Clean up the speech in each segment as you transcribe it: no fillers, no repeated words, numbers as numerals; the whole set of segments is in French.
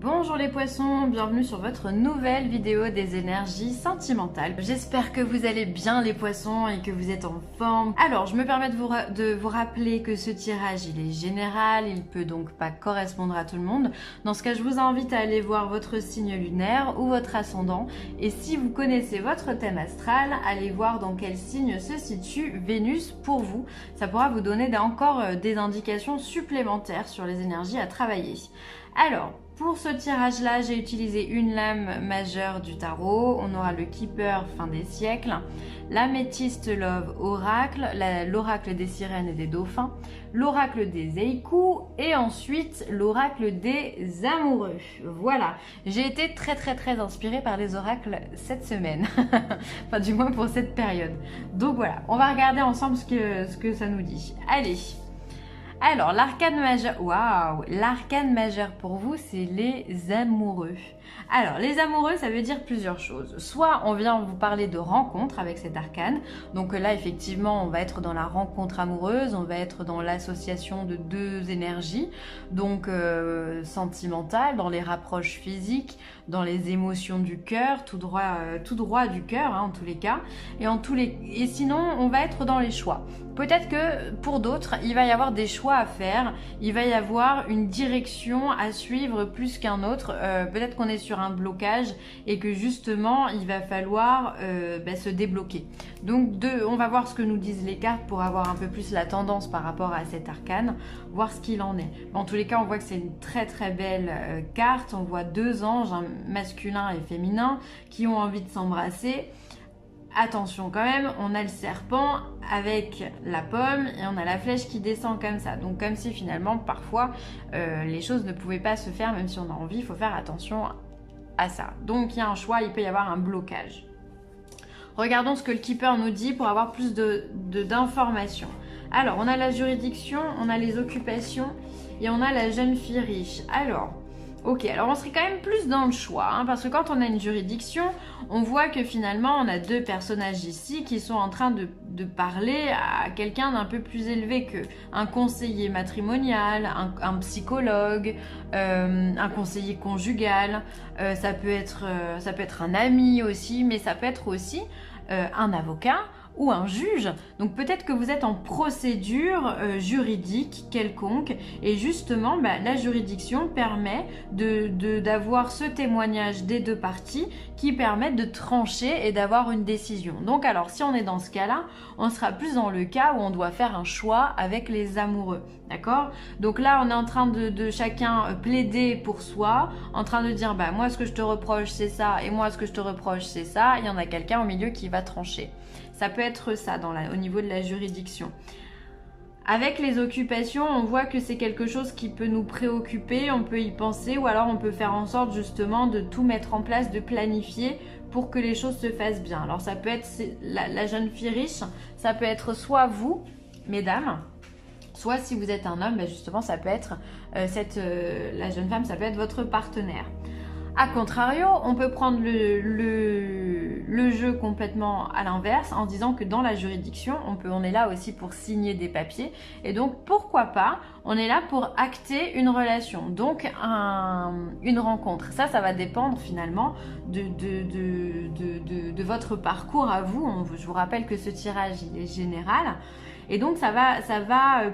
Bonjour les poissons, bienvenue sur votre nouvelle vidéo des énergies sentimentales. J'espère que vous allez bien les poissons et que vous êtes en forme. Alors, je me permets de vous rappeler que ce tirage, il est général, il peut donc pas correspondre à tout le monde. Dans ce cas, je vous invite à aller voir votre signe lunaire ou votre ascendant. Et si vous connaissez votre thème astral, allez voir dans quel signe se situe Vénus pour vous. Ça pourra vous donner encore des indications supplémentaires sur les énergies à travailler. Alors, pour ce tirage-là, j'ai utilisé une lame majeure du tarot. On aura le Keeper fin des siècles, l'Améthyste Love Oracle, l'Oracle des sirènes et des dauphins, l'Oracle des Eiku et ensuite l'Oracle des amoureux. Voilà, j'ai été très inspirée par les oracles cette semaine, enfin du moins pour cette période. Donc voilà, on va regarder ensemble ce que ça nous dit. Allez. Alors, l'arcane majeur, waouh, l'arcane majeur pour vous, c'est les amoureux. Alors, les amoureux, ça veut dire plusieurs choses. Soit on vient vous parler de rencontre avec cet arcane. Donc là, effectivement, on va être dans la rencontre amoureuse, on va être dans l'association de deux énergies, donc sentimentale, dans les rapproches physiques, dans les émotions du cœur, tout droit du cœur, hein, en tous les cas. Et sinon, on va être dans les choix. Peut-être que pour d'autres, il va y avoir des choix à faire, il va y avoir une direction à suivre plus qu'un autre. Peut-être qu'on est sur un blocage et que justement, il va falloir se débloquer. Donc, on va voir ce que nous disent les cartes pour avoir un peu plus la tendance par rapport à cet arcane, voir ce qu'il en est. En tous les cas, on voit que c'est une très belle carte. On voit deux anges, un masculin et féminin, qui ont envie de s'embrasser. Attention quand même, on a le serpent avec la pomme et on a la flèche qui descend comme ça. Donc comme si finalement parfois les choses ne pouvaient pas se faire même si on a envie, il faut faire attention à ça. Donc il y a un choix, il peut y avoir un blocage. Regardons ce que le Keeper nous dit pour avoir plus d'informations. Alors on a la juridiction, on a les occupations et on a la jeune fille riche. Alors... Ok, alors on serait quand même plus dans le choix, hein, parce que quand on a une juridiction, on voit que finalement on a deux personnages ici qui sont en train de parler à quelqu'un d'un peu plus élevé qu'eux. Un conseiller matrimonial, un psychologue, un conseiller conjugal, ça peut être un ami aussi, mais ça peut être aussi un avocat ou un juge. Donc peut-être que vous êtes en procédure juridique quelconque et justement la juridiction permet d'avoir ce témoignage des deux parties qui permettent de trancher et d'avoir une décision. Donc alors si on est dans ce cas-là, on sera plus dans le cas où on doit faire un choix avec les amoureux. D'accord? Donc là on est en train de chacun plaider pour soi, en train de dire moi ce que je te reproche c'est ça et moi ce que je te reproche c'est ça. Il y en a quelqu'un au milieu qui va trancher. Ça peut être ça au niveau de la juridiction. Avec les occupations, on voit que c'est quelque chose qui peut nous préoccuper, on peut y penser ou alors on peut faire en sorte justement de tout mettre en place, de planifier pour que les choses se fassent bien. Alors ça peut être la jeune fille riche, ça peut être soit vous, mesdames, soit si vous êtes un homme, justement ça peut être la jeune femme, ça peut être votre partenaire. A contrario, on peut prendre le jeu complètement à l'inverse en disant que dans la juridiction, on est là aussi pour signer des papiers et donc pourquoi pas, on est là pour acter une relation, donc une rencontre. Ça va dépendre finalement de votre parcours à vous. Je vous rappelle que ce tirage il est général. Et donc ça va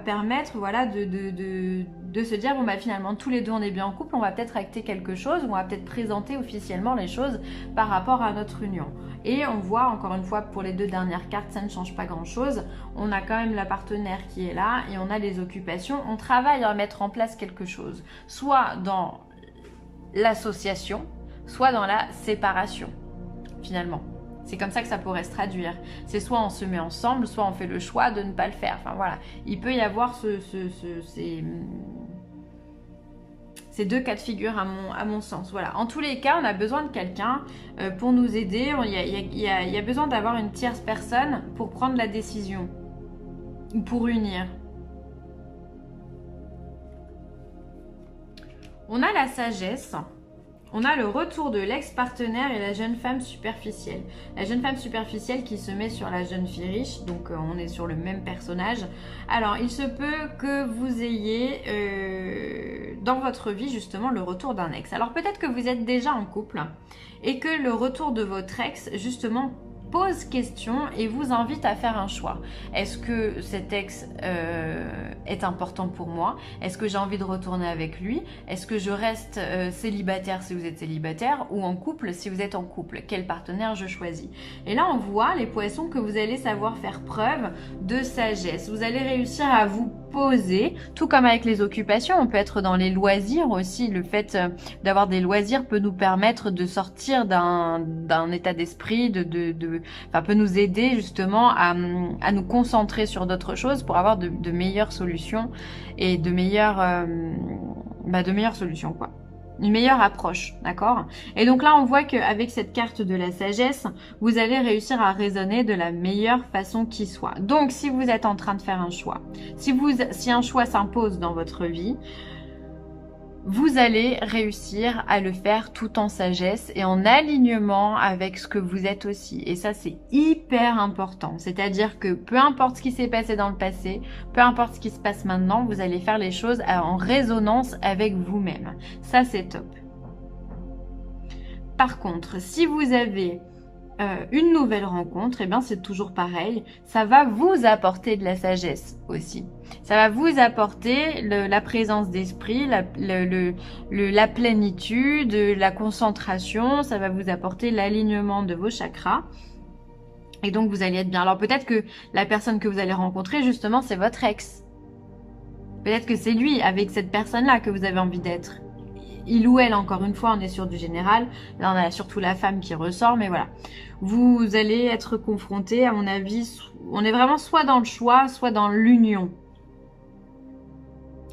permettre de se dire finalement tous les deux on est bien en couple, on va peut-être acter quelque chose, on va peut-être présenter officiellement les choses par rapport à notre union. Et on voit encore une fois pour les deux dernières cartes ça ne change pas grand chose, on a quand même la partenaire qui est là et on a les occupations, on travaille à mettre en place quelque chose, soit dans l'association, soit dans la séparation finalement. C'est comme ça que ça pourrait se traduire. C'est soit on se met ensemble, soit on fait le choix de ne pas le faire. Enfin voilà, il peut y avoir ces deux cas de figure à mon sens. Voilà. En tous les cas, on a besoin de quelqu'un pour nous aider. Il y a besoin d'avoir une tierce personne pour prendre la décision ou pour unir. On a la sagesse. On a le retour de l'ex-partenaire et la jeune femme superficielle. La jeune femme superficielle qui se met sur la jeune fille riche, donc on est sur le même personnage. Alors, il se peut que vous ayez dans votre vie justement le retour d'un ex. Alors peut-être que vous êtes déjà en couple et que le retour de votre ex justement pose question et vous invite à faire un choix. Est-ce que cet ex est important pour moi? Est-ce que j'ai envie de retourner avec lui? Est-ce que je reste célibataire si vous êtes célibataire ou en couple si vous êtes en couple? Quel partenaire je choisis? Et là on voit les poissons que vous allez savoir faire preuve de sagesse. Vous allez réussir à vous poser, tout comme avec les occupations, on peut être dans les loisirs aussi. Le fait d'avoir des loisirs peut nous permettre de sortir d'un état d'esprit, enfin, peut nous aider justement à nous concentrer sur d'autres choses pour avoir de meilleures solutions et de meilleures solutions quoi. Une meilleure approche, d'accord? Et donc là, on voit qu'avec cette carte de la sagesse, vous allez réussir à raisonner de la meilleure façon qui soit. Donc, si vous êtes en train de faire un choix, si un choix s'impose dans votre vie, vous allez réussir à le faire tout en sagesse et en alignement avec ce que vous êtes aussi. Et ça, c'est hyper important. C'est-à-dire que peu importe ce qui s'est passé dans le passé, peu importe ce qui se passe maintenant, vous allez faire les choses en résonance avec vous-même. Ça, c'est top. Par contre, si vous avez une nouvelle rencontre, et bien c'est toujours pareil, ça va vous apporter de la sagesse aussi. Ça va vous apporter la présence d'esprit, la plénitude, la concentration, ça va vous apporter l'alignement de vos chakras. Et donc vous allez être bien. Alors peut-être que la personne que vous allez rencontrer, justement, c'est votre ex. Peut-être que c'est lui, avec cette personne-là, que vous avez envie d'être. Il ou elle, encore une fois, on est sur du général. Là, on a surtout la femme qui ressort, mais voilà. Vous allez être confronté, à mon avis, on est vraiment soit dans le choix, soit dans l'union.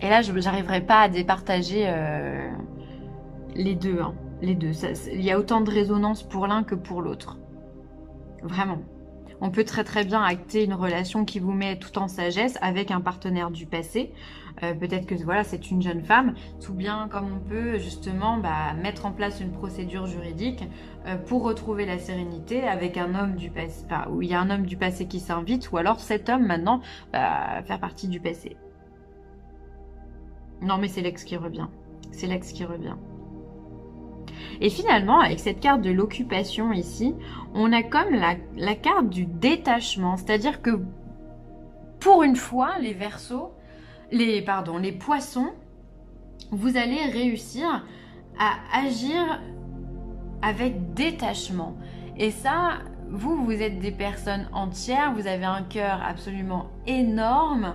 Et là, je n'arriverai pas à départager les deux. Hein. Les deux. Il y a autant de résonance pour l'un que pour l'autre. Vraiment. On peut très très bien acter une relation qui vous met tout en sagesse avec un partenaire du passé. Peut-être que voilà, c'est une jeune femme, tout bien comme on peut justement mettre en place une procédure juridique pour retrouver la sérénité avec un homme du passé, où il y a un homme du passé qui s'invite, ou alors cet homme maintenant va faire partie du passé. Non mais c'est l'ex qui revient. C'est l'ex qui revient. Et finalement, avec cette carte de l'occupation ici, on a comme la carte du détachement. C'est-à-dire que pour une fois, les Verseaux, les poissons, vous allez réussir à agir avec détachement. Et ça, vous êtes des personnes entières, vous avez un cœur absolument énorme.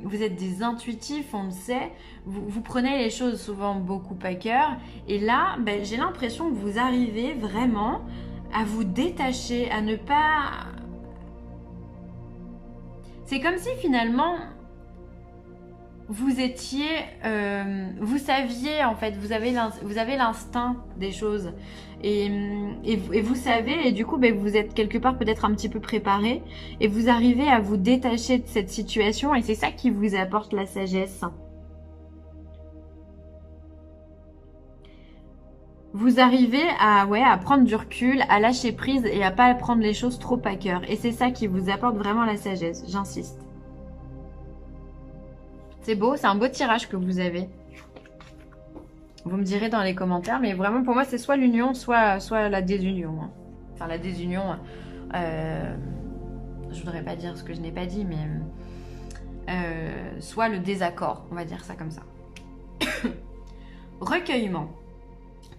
Vous êtes des intuitifs, on le sait, vous prenez les choses souvent beaucoup à cœur et là j'ai l'impression que vous arrivez vraiment à vous détacher, à ne pas... C'est comme si finalement vous étiez, vous saviez en fait, vous avez l'instinct des choses et vous savez, et du coup vous êtes quelque part peut-être un petit peu préparé et vous arrivez à vous détacher de cette situation et c'est ça qui vous apporte la sagesse. Vous arrivez à prendre du recul, à lâcher prise et à pas prendre les choses trop à cœur et c'est ça qui vous apporte vraiment la sagesse, j'insiste. C'est beau, c'est un beau tirage que vous avez. Vous me direz dans les commentaires, mais vraiment pour moi c'est soit l'union, soit la désunion. Hein. Enfin la désunion, je voudrais pas dire ce que je n'ai pas dit, mais soit le désaccord, on va dire ça comme ça. Recueillement.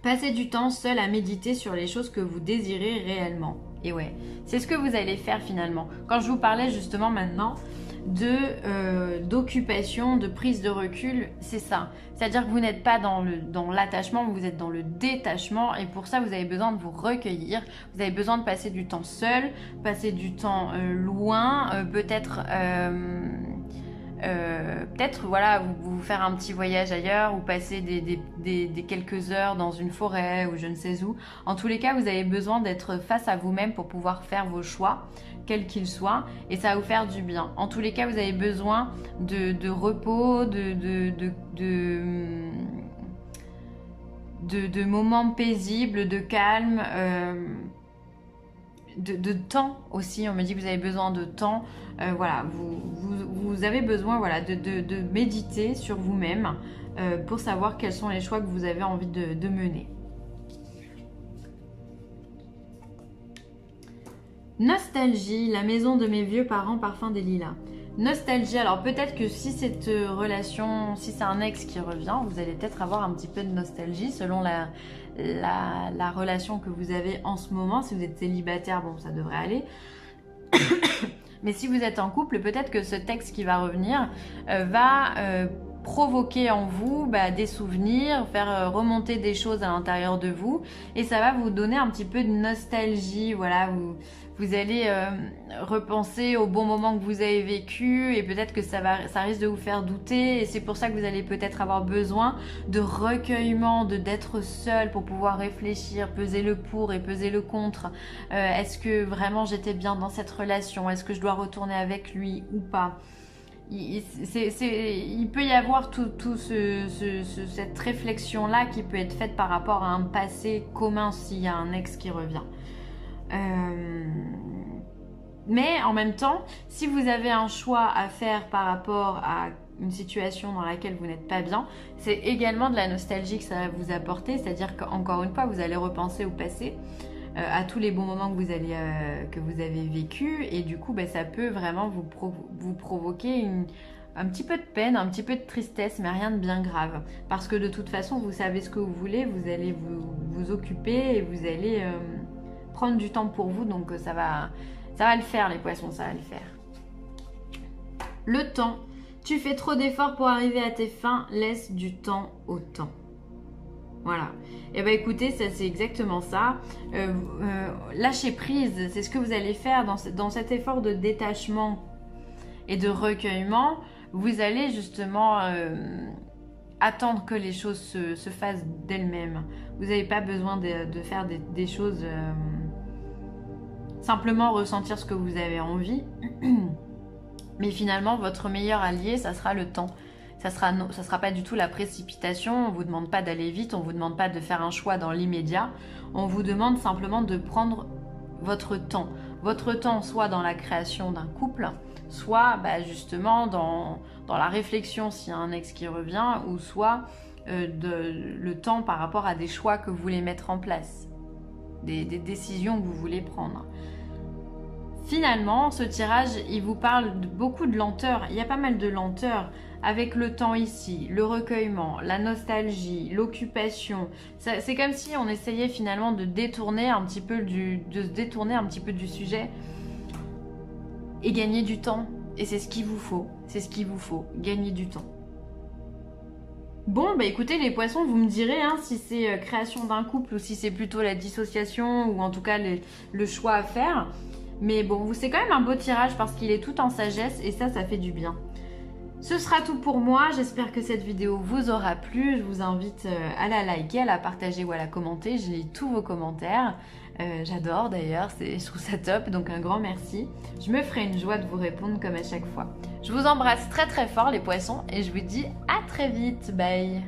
Passez du temps seul à méditer sur les choses que vous désirez réellement. Et ouais, c'est ce que vous allez faire finalement. Quand je vous parlais justement maintenant d'occupation, de prise de recul, c'est ça. C'est-à-dire que vous n'êtes pas dans l'attachement, vous êtes dans le détachement et pour ça vous avez besoin de vous recueillir, vous avez besoin de passer du temps seul, passer du temps loin, peut-être voilà, vous faire un petit voyage ailleurs ou passer des quelques heures dans une forêt ou je ne sais où. En tous les cas, vous avez besoin d'être face à vous-même pour pouvoir faire vos choix, quels qu'ils soient, et ça va vous faire du bien. En tous les cas, vous avez besoin de repos, de moments paisibles, de calme, de temps aussi. On me dit que vous avez besoin de temps. Voilà, vous avez besoin, voilà, de méditer sur vous-même pour savoir quels sont les choix que vous avez envie de mener. Nostalgie, la maison de mes vieux parents, parfum des lilas. Nostalgie, alors peut-être que si cette relation, si c'est un ex qui revient, vous allez peut-être avoir un petit peu de nostalgie selon la relation que vous avez en ce moment. Si vous êtes célibataire, bon, ça devrait aller. Mais si vous êtes en couple, peut-être que ce ex qui va revenir va provoquer en vous des souvenirs, faire remonter des choses à l'intérieur de vous, et ça va vous donner un petit peu de nostalgie. Voilà, vous allez repenser au bon moment que vous avez vécu, et peut-être que ça risque de vous faire douter, et c'est pour ça que vous allez peut-être avoir besoin de recueillement, d'être seul pour pouvoir réfléchir, peser le pour et peser le contre. Est-ce que vraiment j'étais bien dans cette relation? Est-ce que je dois retourner avec lui ou pas? Il peut y avoir cette réflexion-là qui peut être faite par rapport à un passé commun s'il y a un ex qui revient. Mais en même temps, si vous avez un choix à faire par rapport à une situation dans laquelle vous n'êtes pas bien, c'est également de la nostalgie que ça va vous apporter, c'est-à-dire qu'encore une fois, vous allez repenser au passé, à tous les bons moments que vous avez vécu, et du coup ça peut vraiment vous provoquer un petit peu de peine, un petit peu de tristesse, mais rien de bien grave, parce que de toute façon vous savez ce que vous voulez, vous allez vous occuper et vous allez prendre du temps pour vous, donc ça va le faire les poissons, ça va le faire. Le temps, tu fais trop d'efforts pour arriver à tes fins, laisse du temps au temps. Voilà. Et bien écoutez, ça c'est exactement ça. Lâcher prise, c'est ce que vous allez faire dans cet effort de détachement et de recueillement. Vous allez justement attendre que les choses se fassent d'elles-mêmes. Vous n'avez pas besoin de faire des choses, simplement ressentir ce que vous avez envie. Mais finalement, votre meilleur allié, ça sera le temps. Ça sera pas du tout la précipitation, on ne vous demande pas d'aller vite, on ne vous demande pas de faire un choix dans l'immédiat, on vous demande simplement de prendre votre temps. Votre temps soit dans la création d'un couple, soit justement dans la réflexion s'il y a un ex qui revient, ou soit le temps par rapport à des choix que vous voulez mettre en place, des décisions que vous voulez prendre. Finalement, ce tirage, il vous parle beaucoup de lenteur. Il y a pas mal de lenteur avec le temps ici, le recueillement, la nostalgie, l'occupation. C'est comme si on essayait finalement de se détourner un petit peu du sujet et gagner du temps. Et c'est ce qu'il vous faut. C'est ce qu'il vous faut, gagner du temps. Bon, écoutez les poissons, vous me direz si c'est création d'un couple ou si c'est plutôt la dissociation ou en tout cas le choix à faire. Mais bon, c'est quand même un beau tirage parce qu'il est tout en sagesse et ça fait du bien. Ce sera tout pour moi. J'espère que cette vidéo vous aura plu. Je vous invite à la liker, à la partager ou à la commenter. Je lis tous vos commentaires. J'adore d'ailleurs, je trouve ça top. Donc un grand merci. Je me ferai une joie de vous répondre comme à chaque fois. Je vous embrasse très très fort les poissons et je vous dis à très vite. Bye!